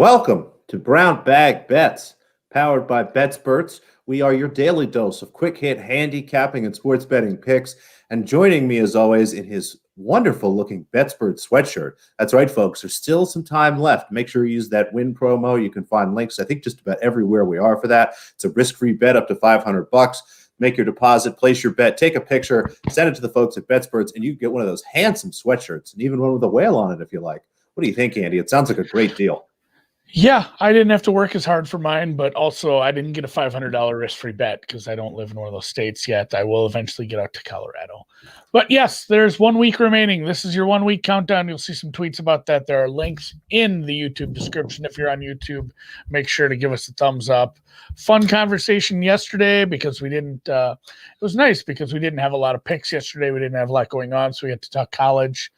Welcome to Brown Bag Bets, powered by BetSperts. We are your daily dose of quick hit handicapping and sports betting picks. And joining me, as always, in his wonderful-looking BetSperts sweatshirt. That's right, folks. There's still some time left. Make sure you use that win promo. You can find links, I think, just about everywhere we are for that. It's a risk-free bet up to $500. Make your deposit, place your bet, take a picture, send it to the folks at BetSperts, and you get one of those handsome sweatshirts, and even one with a whale on it if you like. What do you think, Andy? It sounds like a great deal. Yeah, I didn't have to work as hard for mine, but also I didn't get a $500 risk-free bet because I don't live in one of those states yet. I will eventually get out to Colorado. But yes, there's 1 week remaining. This is your 1 week countdown. You'll see some tweets about that. There are links in the YouTube description. If you're on YouTube, make sure to give us a thumbs up. Fun conversation yesterday because we didn't it was nice because we didn't have a lot of picks yesterday. We didn't have a lot going on, so we had to talk college.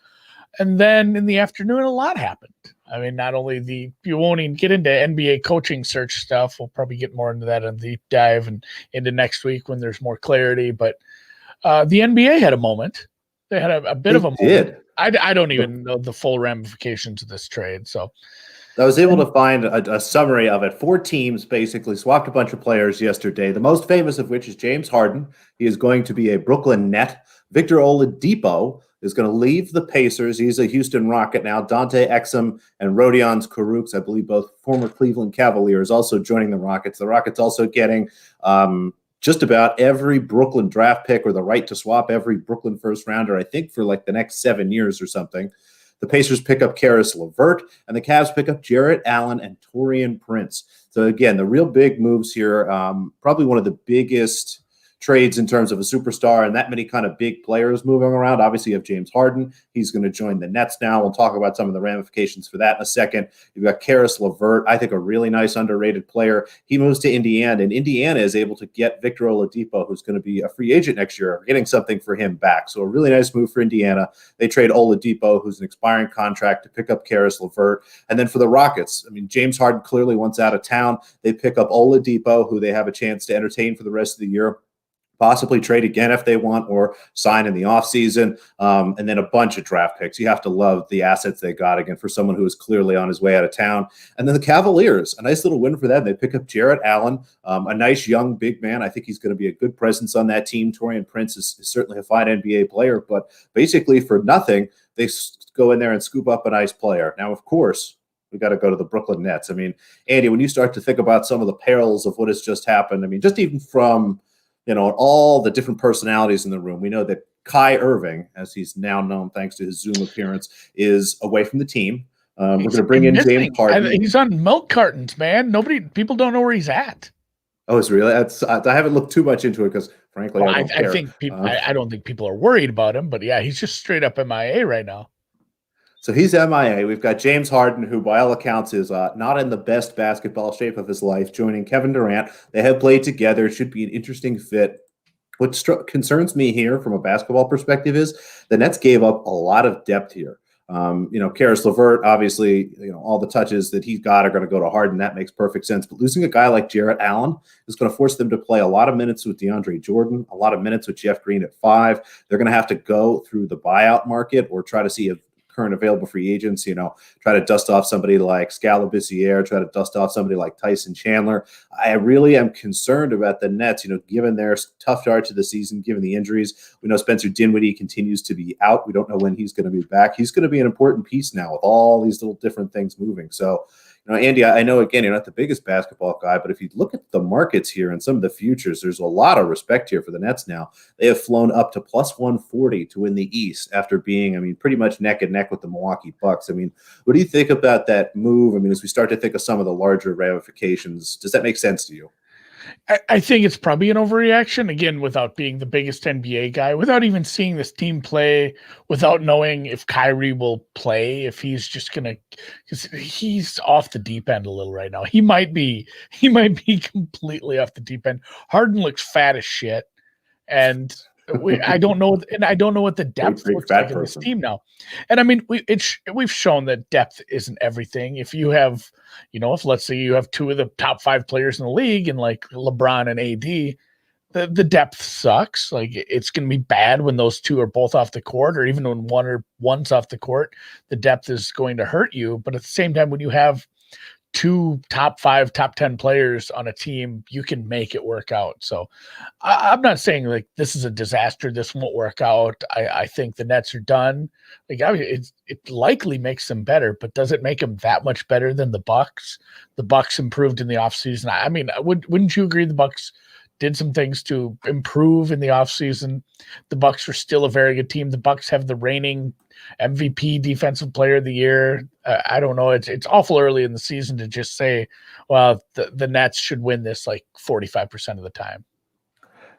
And then in the afternoon, a lot happened. I mean, not only you won't even get into NBA coaching search stuff. We'll probably get more into that in the deep dive and into next week when there's more clarity. But the NBA had a moment. They had a bit of a moment. I don't even know the full ramifications of this trade. So I was able to find a summary of it. 4 teams basically swapped a bunch of players yesterday, the most famous of which is James Harden. He is going to be a Brooklyn Net. Victor Oladipo is going to leave the Pacers. He's a Houston Rocket now. Dante Exum and Rodions Kurucs, I believe both former Cleveland Cavaliers, also joining the Rockets. The Rockets also getting just about every Brooklyn draft pick or the right to swap every Brooklyn first rounder, I think, for like the next 7 years or something. The Pacers pick up Karis LeVert, and the Cavs pick up Jarrett Allen and Taurean Prince. So again, the real big moves here, probably one of the biggest trades in terms of a superstar and that many kind of big players moving around. Obviously, you have James Harden. He's going to join the Nets now. We'll talk about some of the ramifications for that in a second. You've got Karis LeVert, I think a really nice underrated player. He moves to Indiana, and Indiana is able to get Victor Oladipo, who's going to be a free agent next year, getting something for him back. So a really nice move for Indiana. They trade Oladipo, who's an expiring contract, to pick up Karis LeVert. And then for the Rockets, I mean, James Harden clearly wants out of town. They pick up Oladipo, who they have a chance to entertain for the rest of the year, possibly trade again if they want, or sign in the offseason, and then a bunch of draft picks. You have to love the assets they got, again, for someone who is clearly on his way out of town. And then the Cavaliers, a nice little win for them. They pick up Jarrett Allen, a nice young big man. I think he's going to be a good presence on that team. Taurean Prince is certainly a fine NBA player, but basically for nothing, they go in there and scoop up a nice player. Now, of course, we got to go to the Brooklyn Nets. I mean, Andy, when you start to think about some of the perils of what has just happened, I mean, just even from all the different personalities in the room. We know that Kai Irving, as he's now known thanks to his Zoom appearance, is away from the team. We're going to bring in James Harden. He's on milk cartons, man. People don't know where he's at. Oh, it's really? I haven't looked too much into it because, frankly, I don't care. I don't think people are worried about him, but yeah, he's just straight up MIA right now. So he's MIA. We've got James Harden, who by all accounts is not in the best basketball shape of his life, joining Kevin Durant. They have played together. It should be an interesting fit. What concerns me here from a basketball perspective is the Nets gave up a lot of depth here. Karis LeVert, obviously, all the touches that he's got are going to go to Harden. That makes perfect sense. But losing a guy like Jarrett Allen is going to force them to play a lot of minutes with DeAndre Jordan, a lot of minutes with Jeff Green at 5. They're going to have to go through the buyout market or try to see if current available free agents, try to dust off somebody like Scalabissiere, try to dust off somebody like Tyson Chandler. I really am concerned about the Nets, given their tough start to the season, given the injuries. We know Spencer Dinwiddie continues to be out. We don't know when he's going to be back. He's going to be an important piece now with all these little different things moving. So, Andy, I know, again, you're not the biggest basketball guy, but if you look at the markets here and some of the futures, there's a lot of respect here for the Nets now. They have flown up to plus 140 to win the East after being, pretty much neck and neck with the Milwaukee Bucks. What do you think about that move? As we start to think of some of the larger ramifications, does that make sense to you? I think it's probably an overreaction, again, without being the biggest NBA guy, without even seeing this team play, without knowing if Kyrie will play, if he's just going to – because he's off the deep end a little right now. He might be completely off the deep end. Harden looks fat as shit, and – I don't know what the depth looks like in this team now. And we've shown that depth isn't everything. If you have, if let's say you have 2 of the top 5 players in the league and like LeBron and AD, the depth sucks. Like it's going to be bad when those 2 are both off the court, or even when one's off the court, the depth is going to hurt you. But at the same time, when you have 2 top 5, top 10 players on a team, you can make it work out. So I'm not saying like this is a disaster, this won't work out. I think the Nets are done. Like, I mean, it likely makes them better, but does it make them that much better than the Bucks? The Bucks improved in the offseason. I mean, wouldn't you agree the Bucks did some things to improve in the offseason? The Bucks are still a very good team. The Bucks have the reigning MVP, defensive player of the year. I don't know. It's awful early in the season to just say, well, the Nets should win this like 45% of the time.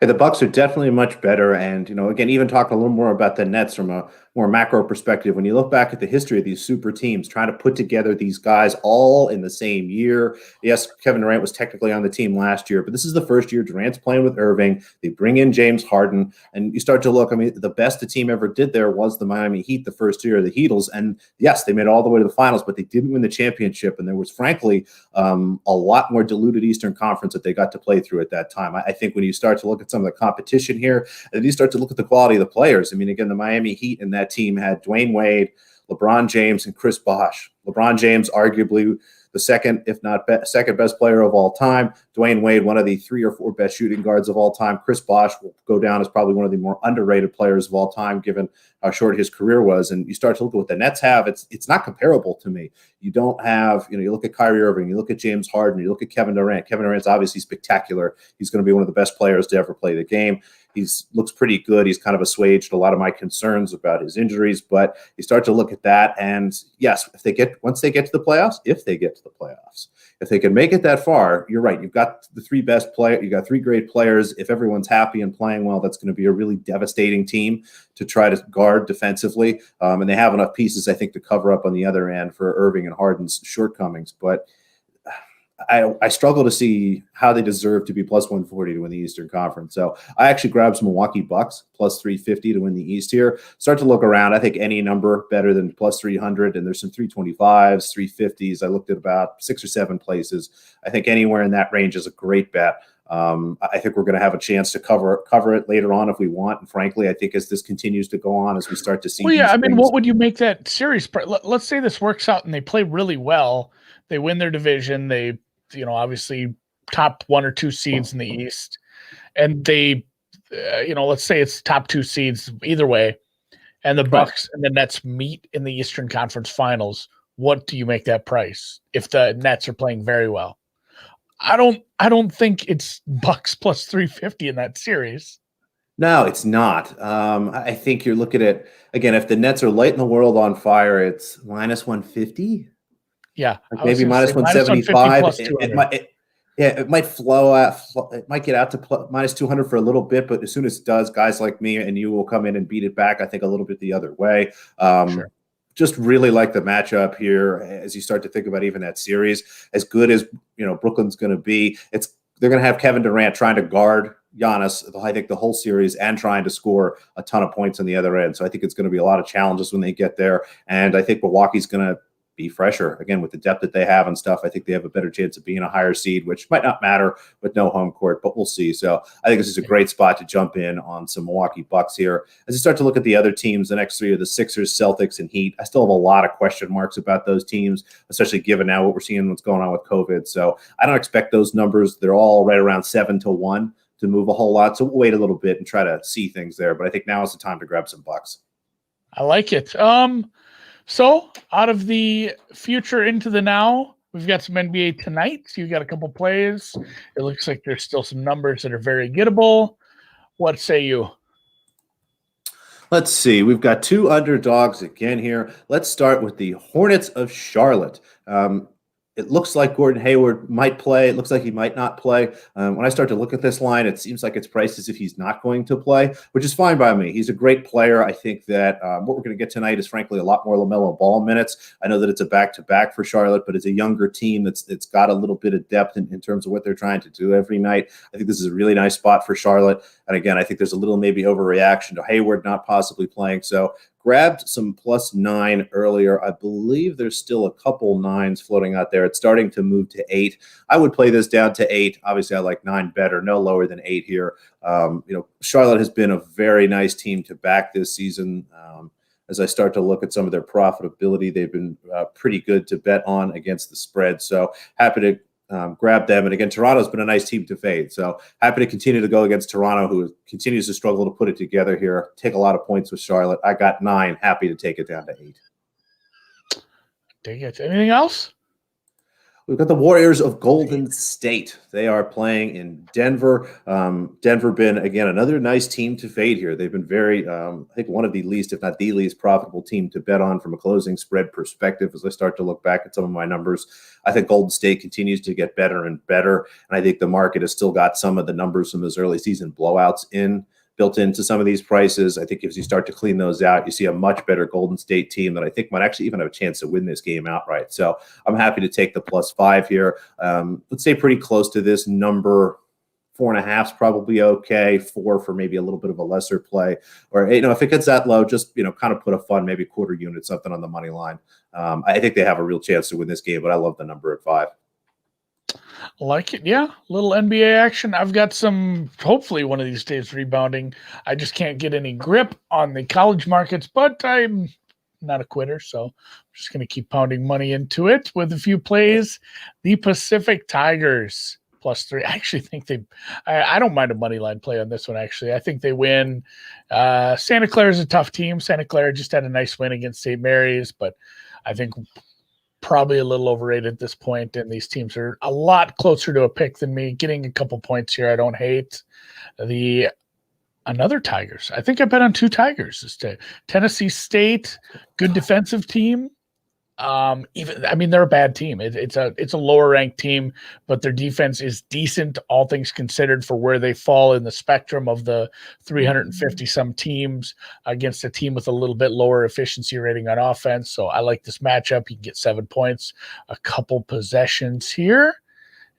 Yeah, the Bucks are definitely much better, and again, even talking a little more about the Nets from a more macro perspective. When you look back at the history of these super teams, trying to put together these guys all in the same year. Yes, Kevin Durant was technically on the team last year, but this is the first year Durant's playing with Irving. They bring in James Harden, and you start to look. I mean, the best the team ever did there was the Miami Heat, the first year of the Heatles, and yes, they made it all the way to the finals, but they didn't win the championship. And there was, frankly, a lot more diluted Eastern Conference that they got to play through at that time. I think when you start to look at some of the competition here, and then you start to look at the quality of the players. I mean, again, the Miami Heat and that team had Dwayne Wade, LeBron James, and Chris Bosh. LeBron James, arguably the second, if not second best player of all time. Dwayne Wade, one of the 3 or 4 best shooting guards of all time. Chris Bosh will go down as probably one of the more underrated players of all time, given how short his career was. And you start to look at what the Nets have. It's not comparable to me. You don't have, you look at Kyrie Irving, you look at James Harden, you look at Kevin Durant. Kevin Durant's obviously spectacular. He's going to be one of the best players to ever play the game. Looks pretty good. He's kind of assuaged a lot of my concerns about his injuries, but you start to look at that, and yes, once they get to the playoffs, if they can make it that far, you're right. You've got the 3 best players. You got 3 great players. If everyone's happy and playing well, that's going to be a really devastating team to try to guard defensively. And they have enough pieces, I think, to cover up on the other end for Irving and Harden's shortcomings, but I struggle to see how they deserve to be plus 140 to win the Eastern Conference. So I actually grabbed some Milwaukee Bucks plus 350 to win the East here. Start to look around. I think any number better than plus 300, and there's some 325s, 350s. I looked at about 6 or 7 places. I think anywhere in that range is a great bet. I think we're going to have a chance to cover it later on if we want. And frankly, I think as this continues to go on, as we start to see. Well, yeah, I mean, what would you make that series? Let's say this works out and they play really well. They win their division. They, obviously top 1 or 2 seeds in the East, and they, let's say it's top 2 seeds either way, and the Bucks and the Nets meet in the Eastern Conference Finals. What do you make that price if the Nets are playing very well? I don't think it's Bucks plus 350 in that series. No, it's not. I think you're looking at, again, if the Nets are lighting the world on fire, it's minus 150. Yeah, like maybe minus 175. It might flow out. It might get out to minus 200 for a little bit, but as soon as it does, guys like me and you will come in and beat it back. I think a little bit the other way. Sure. Just really like the matchup here as you start to think about even that series. As good as Brooklyn's going to be, they're going to have Kevin Durant trying to guard Giannis, I think, the whole series, and trying to score a ton of points on the other end. So I think it's going to be a lot of challenges when they get there, and I think Milwaukee's going to be fresher again with the depth that they have and stuff. I think they have a better chance of being a higher seed, which might not matter with no home court, but we'll see. So I think this is a great spot to jump in on some Milwaukee Bucks here. As you start to look at the other teams, the next 3 are the Sixers, Celtics, and Heat. I still have a lot of question marks about those teams, especially given now what we're seeing, what's going on with COVID. So I don't expect those numbers. They're all right around 7-1 to move a whole lot. So we'll wait a little bit and try to see things there. But I think now is the time to grab some Bucks. I like it. So out of the future into the now, we've got some NBA tonight. So you've got a couple plays. It looks like there's still some numbers that are very gettable. What say you? Let's see. We've got 2 underdogs again here. Let's start with the Hornets of Charlotte. It looks like Gordon Hayward might play. It looks like he might not play. When I start to look at this line, it seems like it's priced as if he's not going to play, which is fine by me. He's a great player. I think that what we're going to get tonight is, frankly, a lot more LaMelo Ball minutes. I know that it's a back-to-back for Charlotte, but it's a younger team that's got a little bit of depth in terms of what they're trying to do every night. I think this is a really nice spot for Charlotte. And again, I think there's a little maybe overreaction to Hayward not possibly playing. So grabbed some +9 earlier. I believe there's still a couple 9s floating out there. It's starting to move to 8. I would play this down to 8. Obviously, I like 9 better. No lower than 8 here. Charlotte has been a very nice team to back this season. as I start to look at some of their profitability. They've been pretty good to bet on against the spread. So happy to grab them. And again, Toronto's been a nice team to fade. So happy to continue to go against Toronto, who continues to struggle to put it together here. Take a lot of points with Charlotte. I got 9. Happy to take it down to 8. Take it. Anything else? We've got the Warriors of Golden State. They are playing in Denver. Denver been, again, another nice team to fade here. They've been very, I think, one of the least, if not the least, profitable team to bet on from a closing spread perspective. As I start to look back at some of my numbers, I think Golden State continues to get better and better. And I think the market has still got some of the numbers from those early season blowouts built into some of these prices. I think as you start to clean those out, you see a much better Golden State team that I think might actually even have a chance to win this game outright. So I'm happy to take the +5 here. Let's say pretty close to this number. 4.5 is probably okay. 4 for maybe a little bit of a lesser play. Or, if it gets that low, just, kind of put a fun, maybe quarter unit, something on the money line. I think they have a real chance to win this game, but I love the number at 5. Like it, yeah. Little NBA action. I've got some, hopefully one of these days, rebounding. I just can't get any grip on the college markets, but I'm not a quitter, so I'm just going to keep pounding money into it with a few plays. The Pacific Tigers +3. I actually think I don't mind a money line play on this one, actually. I think they win. Santa Clara is a tough team. Santa Clara just had a nice win against St. Mary's, but I think probably a little overrated at this point, and these teams are a lot closer to a pick than me. Getting a couple points here, I don't hate. Another Tigers. I think I bet on 2 Tigers this day. Tennessee State, good defensive team. They're a bad team. It's a lower ranked team, but their defense is decent, all things considered, for where they fall in the spectrum of the 350 some teams against a team with a little bit lower efficiency rating on offense. So I like this matchup. You can get 7 points, a couple possessions here,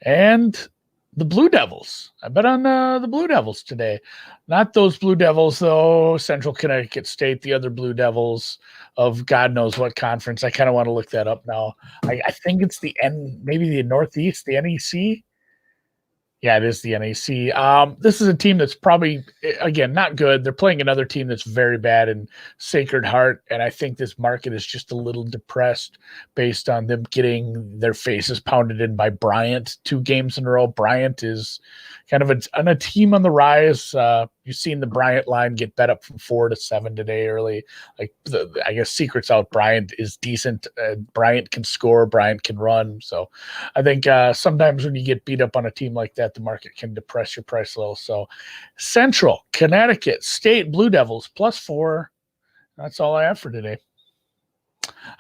and the Blue Devils. I bet on the Blue Devils today. Not those Blue Devils, though. Central Connecticut State, the other Blue Devils of God knows what conference. I kind of want to look that up now. I think it's maybe the Northeast, the NEC. Yeah, it is the NEC. This is a team that's probably, again, not good. They're playing another team that's very bad in Sacred Heart, and I think this market is just a little depressed based on them getting their faces pounded in by Bryant 2 games in a row. Bryant is kind of a team on the rise. You've seen the Bryant line get bet up from 4 to 7 today early. I guess secret's out. Bryant is decent. Bryant can score. Bryant can run. So I think sometimes when you get beat up on a team like that, the market can depress your price a little. So Central Connecticut State Blue Devils +4. That's all I have for today.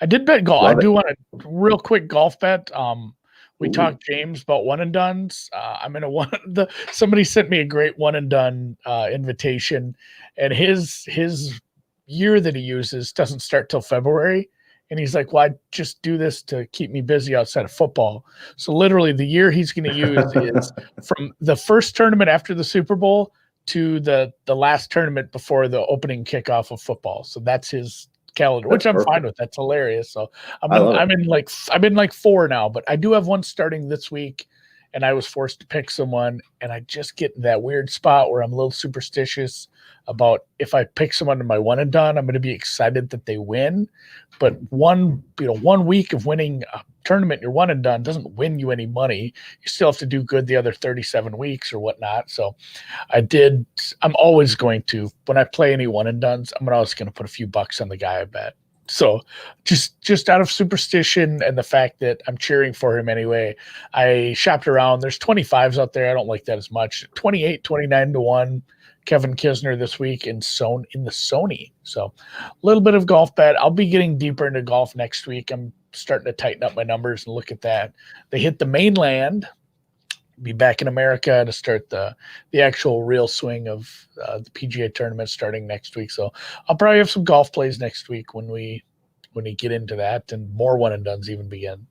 I did bet golf. I do want a real quick golf bet. We talked, James, about one and dones. I'm in somebody sent me a great one and done invitation, and his year that he uses doesn't start till February. And he's like, well, I just do this to keep me busy outside of football. So literally the year he's going to use is from the first tournament after the Super Bowl to the last tournament before the opening kickoff of football. So that's his calendar, which I'm fine with. That's hilarious. So I'm in like 4 now, but I do have one starting this week, and I was forced to pick someone, and I just get in that weird spot where I'm a little superstitious about if I pick someone in my one and done, I'm going to be excited that they win. But one week of winning a tournament, your one and done doesn't win you any money. You still have to do good the other 37 weeks or whatnot. So I'm always going to, when I play any one and dones, I'm always going to put a few bucks on the guy I bet. So just out of superstition and the fact that I'm cheering for him anyway, I shopped around. There's 25s out there. I don't like that as much. 28, 29 to 1. Kevin Kisner this week in the Sony. So a little bit of golf bet. I'll be getting deeper into golf next week. I'm starting to tighten up my numbers and look at that. They hit the mainland. Be back in America to start the actual real swing of the PGA tournament starting next week. So I'll probably have some golf plays next week when we get into that, and more one and dones even begin.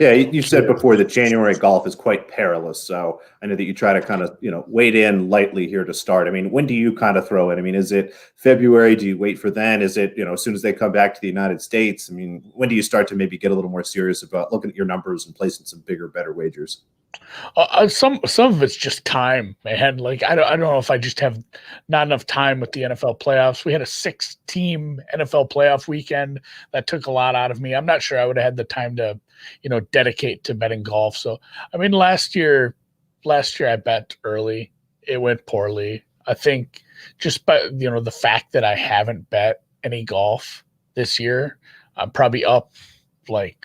Yeah, you said before that January golf is quite perilous. So I know that you try to kind of, wade in lightly here to start. I mean, when do you kind of throw it? I mean, is it February? Do you wait for then? Is it, as soon as they come back to the United States? I mean, when do you start to maybe get a little more serious about looking at your numbers and placing some bigger, better wagers? Some of it's just time, man. Like I don't know if I just have not enough time with the NFL playoffs. We had a 6-team NFL playoff weekend that took a lot out of me. I'm not sure I would have had the time to, dedicate to betting golf. So I mean, last year I bet early. It went poorly. I think just by the fact that I haven't bet any golf this year, I'm probably up like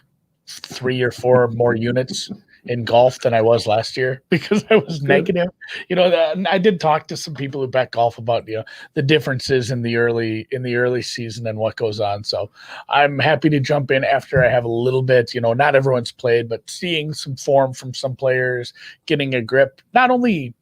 3 or 4 more units in golf than I was last year because I was negative. I did talk to some people who bet golf about the differences in the early season and what goes on. So I'm happy to jump in after I have a little bit. Not everyone's played, but seeing some form from some players, getting a grip. Not only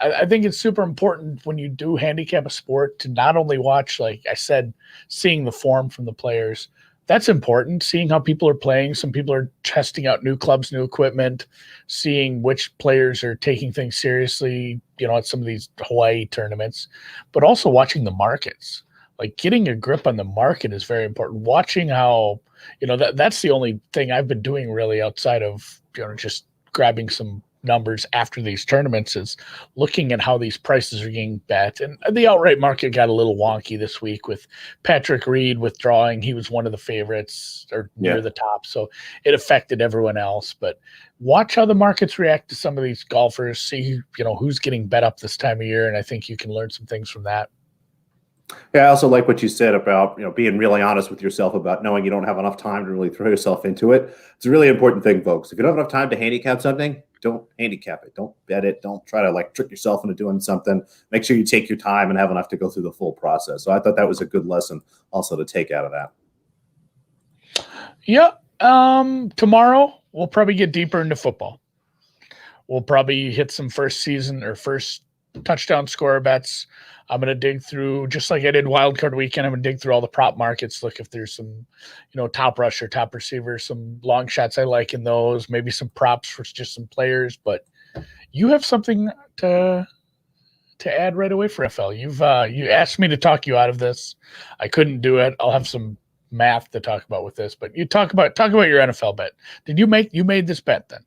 I think it's super important when you do handicap a sport to not only watch, like I said, seeing the form from the players. That's important. Seeing how people are playing. Some people are testing out new clubs, new equipment, seeing which players are taking things seriously, at some of these Hawaii tournaments, but also watching the markets. Like getting a grip on the market is very important. Watching how, that's the only thing I've been doing really outside of, just grabbing some numbers after these tournaments is looking at how these prices are getting bet. And the outright market got a little wonky this week with Patrick Reed withdrawing. He was one of the favorites or near the top. So it affected everyone else. But watch how the markets react to some of these golfers, see, who's getting bet up this time of year. And I think you can learn some things from that. Yeah, I also like what you said about being really honest with yourself about knowing you don't have enough time to really throw yourself into it. It's a really important thing, folks. If you don't have enough time to handicap something, don't handicap it. Don't bet it. Don't try to trick yourself into doing something. Make sure you take your time and have enough to go through the full process. So I thought that was a good lesson also to take out of that. Yeah. Tomorrow we'll probably get deeper into football. We'll probably hit some first touchdown scorer bets. I'm going to dig through, just like I did wildcard weekend, I'm going to dig through all the prop markets, look if there's some, top rusher, top receiver, some long shots I like in those, maybe some props for just some players. But you have something to add right away for NFL. You asked me to talk you out of this. I couldn't do it. I'll have some math to talk about with this, but you talk about your NFL bet. You made this bet then?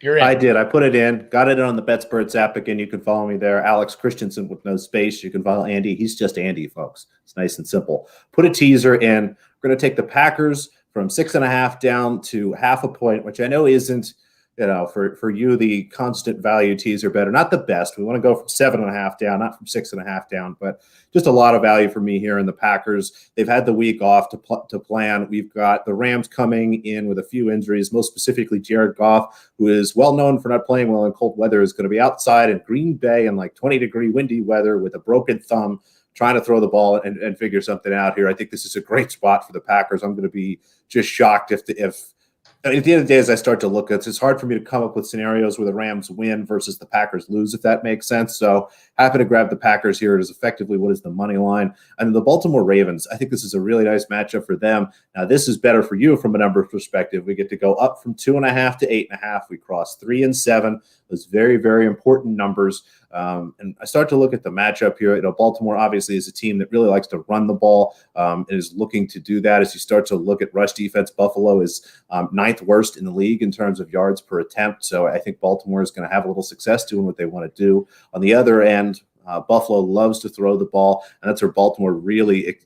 I did. I put it in, got it on the BetSperts app. Again, you can follow me there. Alex Christensen with no space. You can follow Andy. He's just Andy, folks. It's nice and simple. Put a teaser in. We're going to take the Packers from 6.5 down to 0.5 point, which I know isn't, for you, the constant value teaser better. Not the best. We want to go from 7.5 down, not from 6.5 down, but just a lot of value for me here in the Packers. They've had the week off to plan. We've got the Rams coming in with a few injuries, most specifically Jared Goff, who is well known for not playing well in cold weather, is going to be outside in Green Bay in 20-degree windy weather with a broken thumb, trying to throw the ball and figure something out here. I think this is a great spot for the Packers. I'm going to be just shocked if at the end of the day, as I start to look at it, it's hard for me to come up with scenarios where the Rams win versus the Packers lose, if that makes sense. So happy to grab the Packers here. It is effectively what is the money line. And the Baltimore Ravens, I think this is a really nice matchup for them. Now, this is better for you from a numbers perspective. We get to go up from 2.5 to 8.5. We cross 3 and 7. Those very, very important numbers. And I start to look at the matchup here. Baltimore obviously is a team that really likes to run the ball and is looking to do that. As you start to look at rush defense, Buffalo is 9th worst in the league in terms of yards per attempt. So I think Baltimore is going to have a little success doing what they want to do. On the other end, Buffalo loves to throw the ball, and that's where Baltimore really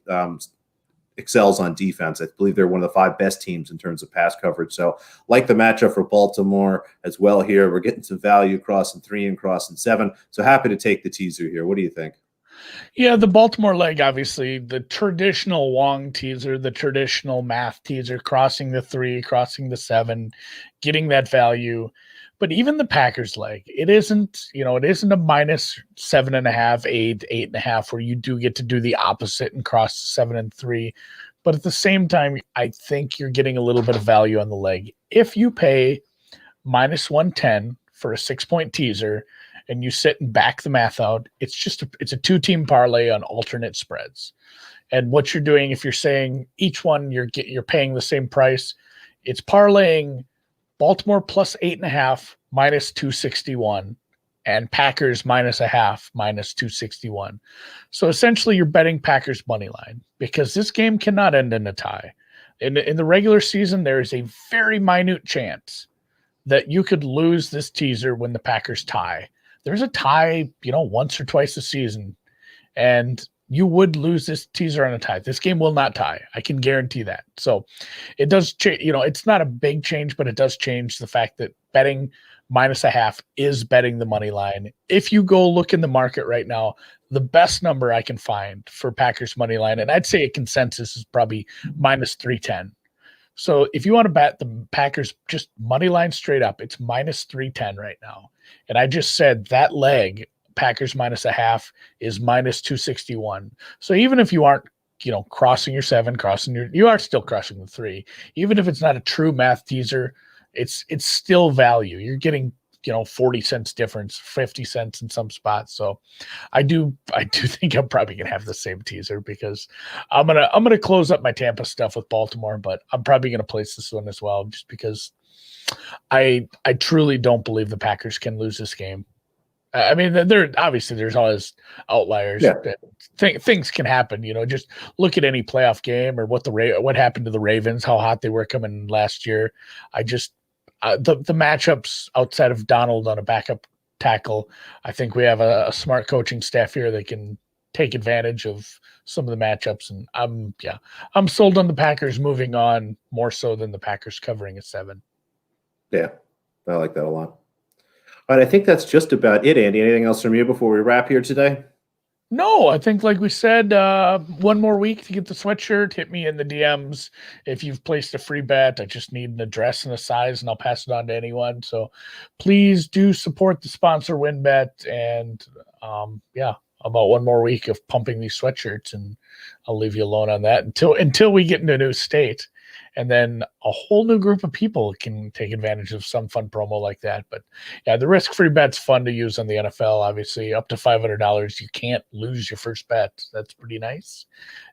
excels on defense. I believe they're one of the 5 best teams in terms of pass coverage. So like the matchup for Baltimore as well here. We're getting some value crossing 3 and crossing 7. So happy to take the teaser here. What do you think? Yeah, the Baltimore leg, obviously, the traditional Wong teaser, the traditional math teaser, crossing the 3, crossing the 7, getting that value. But even the Packers leg, it isn't a -7.5, 8, 8.5, where you do get to do the opposite and cross 7 and 3. But at the same time, I think you're getting a little bit of value on the leg. If you pay -110 for a 6-point teaser and you sit and back the math out, it's a 2-team parlay on alternate spreads. And what you're doing, if you're saying each one you're paying the same price, it's parlaying Baltimore plus 8.5 -261 and Packers -0.5 -261. So essentially you're betting Packers money line because this game cannot end in a tie. In the regular season, there is a very minute chance that you could lose this teaser when the Packers tie. There's a tie, once or twice a season, and you would lose this teaser on a tie. This game will not tie. I can guarantee that. So it does change. It's not a big change, but it does change the fact that betting -0.5 is betting the money line. If you go look in the market right now, the best number I can find for Packers money line, and I'd say a consensus is probably -310. So if you want to bet the Packers just money line straight up, it's -310 right now. And I just said that leg, Packers -0.5, is -261. So even if you aren't, crossing your 7, you are still crossing the 3. Even if it's not a true math teaser, it's still value. You're getting 40 cents difference, 50 cents in some spots. So I do think I'm probably gonna have the same teaser, because I'm gonna close up my Tampa stuff with Baltimore, but I'm probably gonna place this one as well, just because I truly don't believe the Packers can lose this game. I mean, there's always outliers. Yeah. Things can happen. Just look at any playoff game, or what happened to the Ravens, how hot they were coming last year. The matchups outside of Donald on a backup tackle, I think we have a smart coaching staff here that can take advantage of some of the matchups. And I'm sold on the Packers moving on more so than the Packers covering a 7. Yeah, I like that a lot. All right, I think that's just about it, Andy. Anything else from you before we wrap here today? No, I think, like we said, one more week to get the sweatshirt. Hit me in the DMs if you've placed a free bet. I just need an address and a size, and I'll pass it on to anyone. So please do support the sponsor WinBet. And about one more week of pumping these sweatshirts, and I'll leave you alone on that until we get into a new state. And then a whole new group of people can take advantage of some fun promo like that. But yeah, the risk-free bet's fun to use on the NFL. Obviously, up to $500, you can't lose your first bet. That's pretty nice.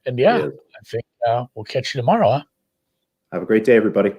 And I think we'll catch you tomorrow. Huh? Have a great day, everybody.